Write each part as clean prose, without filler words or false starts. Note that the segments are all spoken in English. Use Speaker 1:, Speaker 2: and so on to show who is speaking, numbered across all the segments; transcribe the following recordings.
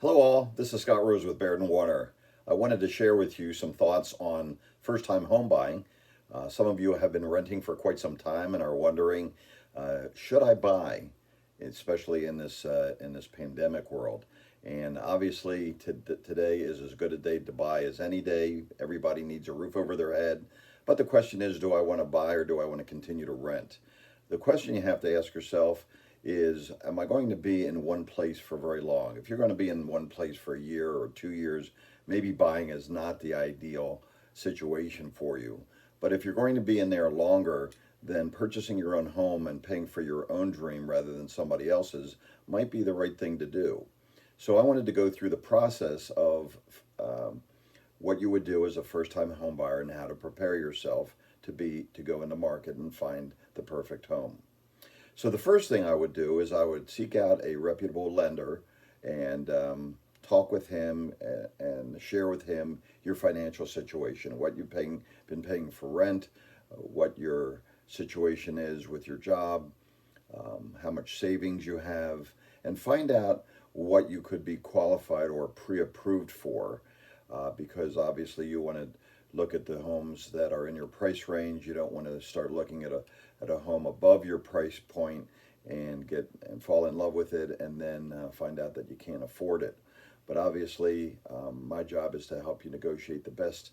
Speaker 1: Hello all, this is Scott Rose with Baird& Warner. I wanted to share with you some thoughts on first-time home buying. Some of you have been renting for quite some time and are wondering, should I buy, especially in this pandemic world? And obviously today is as good a day to buy as any day. Everybody needs a roof over their head. But the question is, do I want to buy or do I want to continue to rent? The question you have to ask yourself is, am I going to be in one place for very long? If you're going to be in one place for a year or 2 years, maybe buying is not the ideal situation for you. But if you're going to be in there longer, then purchasing your own home and paying for your own dream rather than somebody else's might be the right thing to do. So I wanted to go through the process of what you would do as a first-time home buyer and how to prepare yourself to go in the market and find the perfect home. So the first thing I would do is I would seek out a reputable lender and talk with him and share with him your financial situation, what you've been paying for rent, what your situation is with your job, how much savings you have, and find out what you could be qualified or pre-approved for, because obviously you want to look at the homes that are in your price range. You don't want to start looking at a home above your price point and fall in love with it and then find out that you can't afford it. But obviously, my job is to help you negotiate the best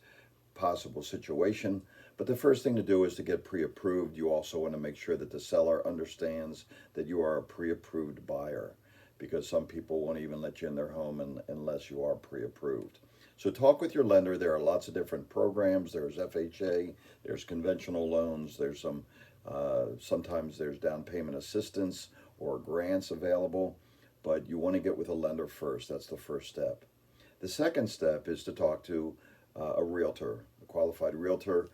Speaker 1: possible situation. But the first thing to do is to get pre-approved. You also want to make sure that the seller understands that you are a pre-approved buyer, because some people won't even let you in their home unless you are pre-approved. So talk with your lender. There are lots of different programs. There's FHA, there's conventional loans, there's sometimes there's down payment assistance or grants available, but you want to get with a lender first. That's the first step. The second step is to talk to a realtor, a qualified realtor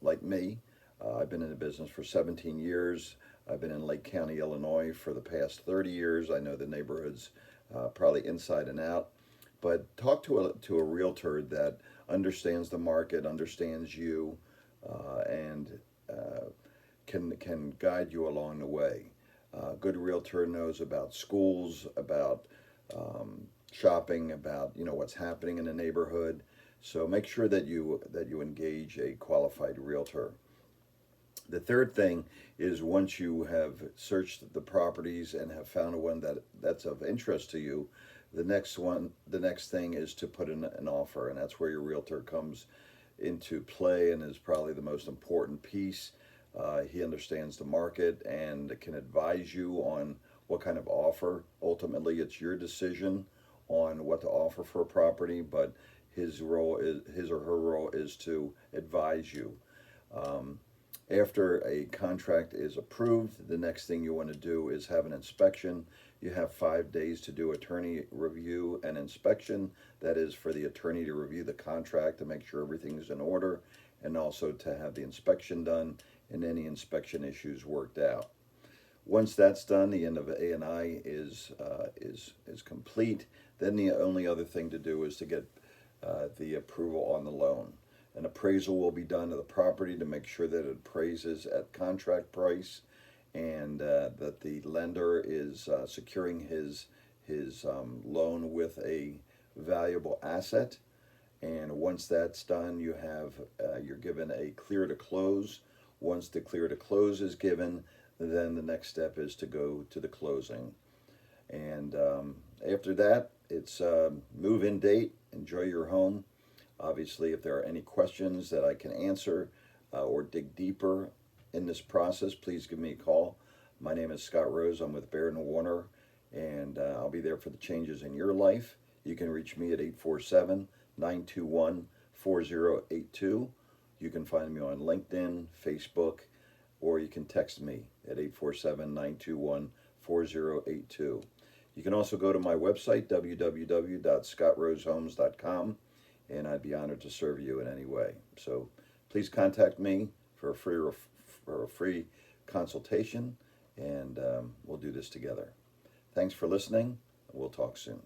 Speaker 1: like me. I've been in the business for 17 years. I've been in Lake County, Illinois for the past 30 years. I know the neighborhoods probably inside and out. But talk to a realtor that understands the market, understands you, and can guide you along the way. A good realtor knows about schools, about shopping, about what's happening in the neighborhood. So make sure that you engage a qualified realtor. The third thing is, once you have searched the properties and have found one that's of interest to you, the next thing is to put in an offer, and that's where your realtor comes into play and is probably the most important piece. He understands the market and can advise you on what kind of offer. Ultimately, it's your decision on what to offer for a property, but his or her role is to advise you. After a contract is approved, the next thing you want to do is have an inspection. You have 5 days to do attorney review and inspection. That is for the attorney to review the contract to make sure everything is in order, and also to have the inspection done and any inspection issues worked out. Once that's done, the end of A&I is complete. Then the only other thing to do is to get the approval on the loan. An appraisal will be done of the property to make sure that it appraises at contract price, and that the lender is securing his loan with a valuable asset. And once that's done, you're given a clear to close. Once the clear to close is given, then the next step is to go to the closing. And after that, it's move-in date. Enjoy your home. Obviously, if there are any questions that I can answer or dig deeper in this process, please give me a call. My name is Scott Rose. I'm with Baird & Warner, and I'll be there for the changes in your life. You can reach me at 847-921-4082. You can find me on LinkedIn, Facebook, or you can text me at 847-921-4082. You can also go to my website, www.scottrosehomes.com, and I'd be honored to serve you in any way. So please contact me for a free consultation, and we'll do this together. Thanks for listening. We'll talk soon.